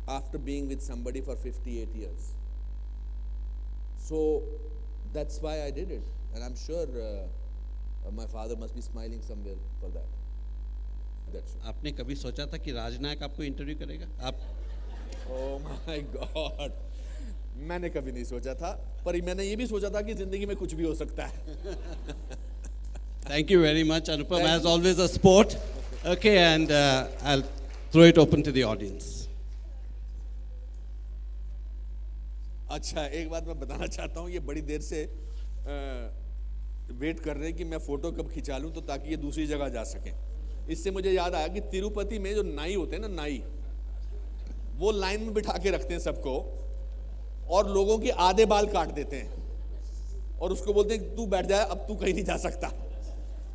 after being with somebody for 58 years. So that's why I did it, and I'm sure my father must be smiling somewhere for that. That's it. आपने कभी सोचा था कि राजनायक आपको interview करेगा? आप Oh my God, मैंने कभी नहीं सोचा था, पर मैंने ये भी सोचा था कि जिंदगी में कुछ भी हो सकता है. Thank you very much, Anupam. Thank As you. always, a sport. Okay, and I'll throw it open to the audience. अच्छा, एक बात मैं बताना चाहता हूँ, ये बड़ी देर से वेट कर रहे हैं कि मैं फोटो कब खिंचा लूँ तो ताकि ये दूसरी जगह जा सकें. इससे मुझे याद आया कि तिरुपति में जो नाई होते हैं ना, नाई, वो लाइन में बिठा के रखते हैं सबको और लोगों के आधे बाल काट देते हैं और उसको बोलते हैं तू बैठ जाए, अब तू कहीं नहीं जा सकता.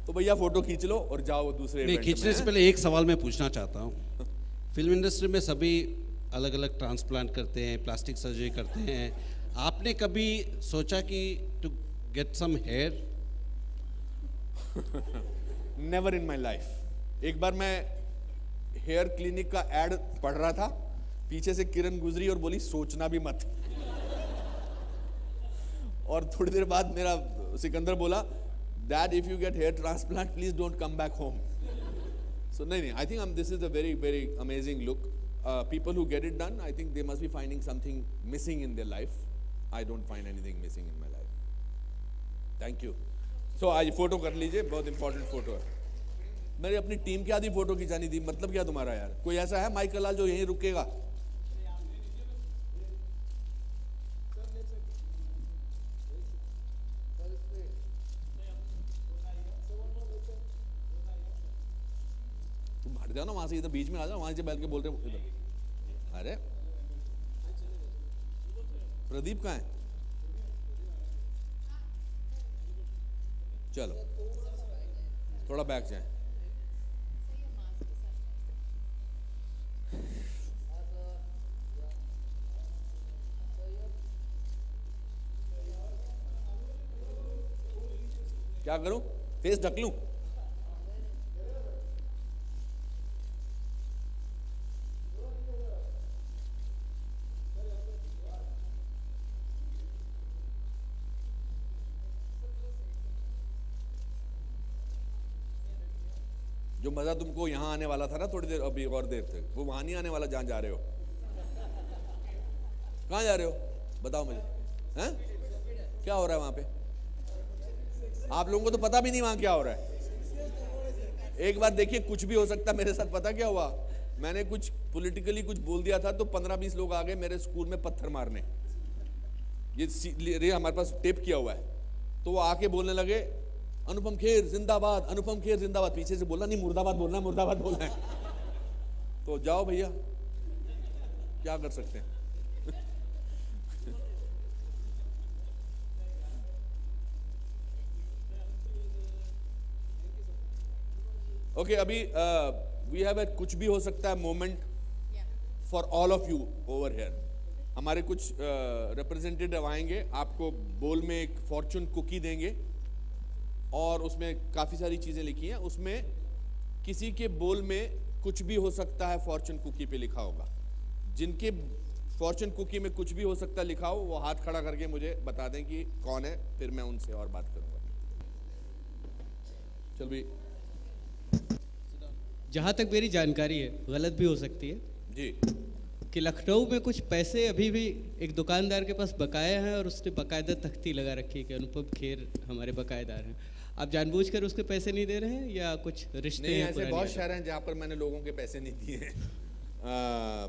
तो भैया फोटो खींच लो और जाओ दूसरे नहीं, event खींचने में. से पहले एक सवाल मैं पूछना चाहता हूँ. फिल्म इंडस्ट्री में सभी अलग अलग ट्रांसप्लांट करते हैं, प्लास्टिक सर्जरी करते हैं. आपने कभी सोचा कि to get some hair? Never in my life. एक बार मैं हेयर क्लिनिक का एड पढ़ रहा था, पीछे से किरण गुजरी और बोली सोचना भी मत. और थोड़ी देर बाद मेरा सिकंदर बोला, dad if you get hair transplant please don't come back home. So नहीं, I think this is a very very amazing look. People who get it done, I think they must be finding something missing in their life. I don't find anything missing in my life. Thank you. So आज photo कर लीजिए, बहुत important photo है. मेरी अपनी team की आधी photo खिंचानी थी. मतलब क्या तुम्हारा यार? कोई ऐसा है माइकल लाल जो यहीं रुकेगा? तुम हट जाओ ना वहां से, इधर बीच में आ जाओ, वहां से बैठ के बोल रहे हो इधर. अरे प्रदीप कहाँ है? चलो थोड़ा बैक जाए. क्या करूं? फेस ढक लूं? जो मजा तुमको यहां आने वाला था ना थोड़ी देर, अभी और देर तक, वो वहां नहीं आने वाला जहां जा रहे हो. कहां जा रहे हो बताओ मुझे. हैं? क्या हो रहा है वहां पे? आप लोगों को तो पता भी नहीं वहां क्या हो रहा है. एक बात देखिए, कुछ भी हो सकता है. मेरे साथ पता क्या हुआ? मैंने कुछ पॉलिटिकली कुछ बोल दिया था तो 15-20 लोग आ गए मेरे स्कूल में पत्थर मारने. ये हमारे पास टेप किया हुआ है. तो वो आके बोलने लगे, अनुपम खेर जिंदाबाद, अनुपम खेर जिंदाबाद. पीछे से बोला, नहीं मुर्दाबाद बोलना है, मुर्दाबाद बोलना है. तो जाओ भैया, क्या कर सकते हैं. ओके, अभी वी हैव कुछ भी हो सकता है moment for all of you over here. हमारे कुछ रिप्रेजेंटेटिव आएंगे, आपको बोल में एक फॉर्चून कुकी देंगे और उसमें काफी सारी चीजें लिखी हैं. उसमें किसी के बोल में कुछ भी हो सकता है फॉर्चून कुकी पे लिखा होगा. जिनके फॉर्चून कुकी में कुछ भी हो सकता है लिखा हो, वो हाथ खड़ा करके मुझे बता दें कि कौन है, फिर मैं उनसे और बात करूंगा. चल भाई. जहाँ तक मेरी जानकारी है, गलत भी हो सकती है जी, कि लखनऊ में कुछ पैसे अभी भी एक दुकानदार के पास बकाया हैं और उसने बकायदा तख्ती लगा रखी है कि अनुपम खेर हमारे बकायेदार हैं. आप जानबूझकर उसके पैसे नहीं दे रहे हैं या कुछ रिश्ते नहीं, हैं ऐसे पुरानी बहुत आदत? शहर हैं जहाँ पर मैंने लोगों के पैसे नहीं दिए हैं.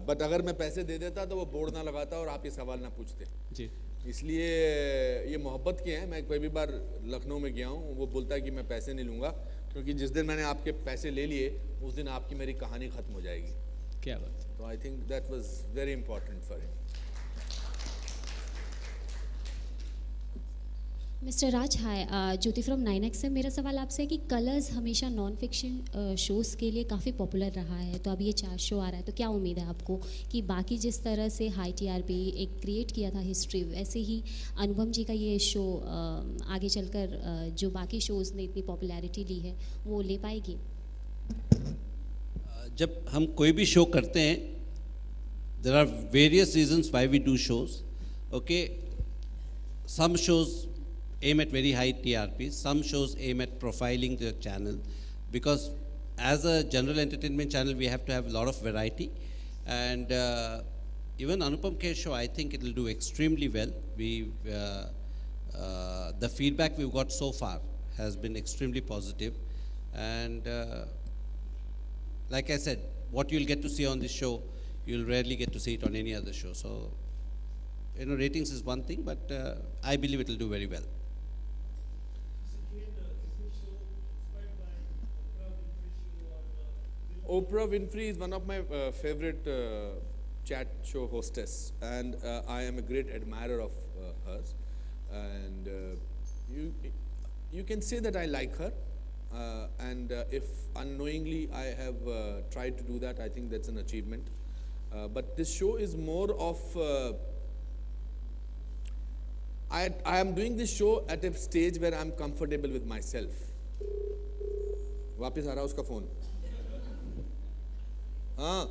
बट अगर मैं पैसे दे देता तो वो बोर्ड ना लगाता और आप ये सवाल ना पूछते. जी, इसलिए ये मोहब्बत के हैं. मैं कोई भी बार लखनऊ में गया हूँ, वो बोलता है कि मैं पैसे नहीं लूँगा, क्योंकि जिस दिन मैंने आपके पैसे ले लिए उस दिन आपकी मेरी कहानी खत्म हो जाएगी. क्या बात. तो I think that was very important for him. Mister Raj, hi, Jyoti from 9XM. मेरा सवाल आपसे है कि कलर्स हमेशा नॉन फिक्शन शोज़ के लिए काफ़ी पॉपुलर रहा है, तो अब ये 4 शो आ रहा है, तो क्या उम्मीद है आपको कि बाकी जिस तरह से हाई टीआरपी एक क्रिएट किया था हिस्ट्री, वैसे ही अनुपम जी का ये शो आगे चलकर जो बाकी शोज़ ने इतनी पॉपुलैरिटी ली है वो ले पाएगी? जब हम कोई भी शो करते हैं, there are various reasons why we do shows. Okay, some shows aim at very high TRPs, some shows aim at profiling the channel, because as a general entertainment channel, we have to have a lot of variety. And even Anupam Kher show, I think it will do extremely well. The feedback we've got so far has been extremely positive. And like I said, what you'll get to see on this show, you'll rarely get to see it on any other show. So, you know, ratings is one thing, but I believe it will do very well. Oprah Winfrey is one of my favorite chat show hostess, and I am a great admirer of hers. And you can say that I like her, and if unknowingly I have tried to do that, I think that's an achievement. But this show is more of I am doing this show at a stage where I'm comfortable with myself. वापिस आ रहा उसका phone. हाँ.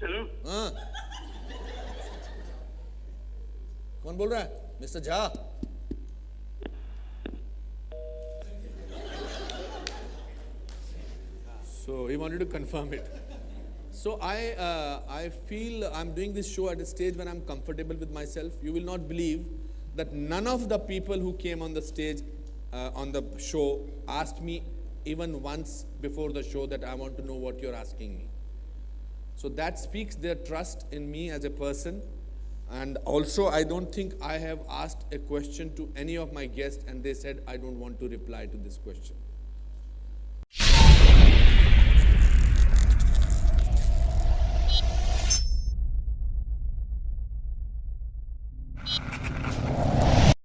Hello. हाँ. कौन बोल रहा है? Mister Jha. So he wanted to confirm it. So I feel I'm doing this show at a stage when I'm comfortable with myself. You will not believe that none of the people who came on the stage on the show asked me even once before the show that I want to know what you're asking me. So that speaks their trust in me as a person. And also, I don't think I have asked a question to any of my guests and they said, I don't want to reply to this question.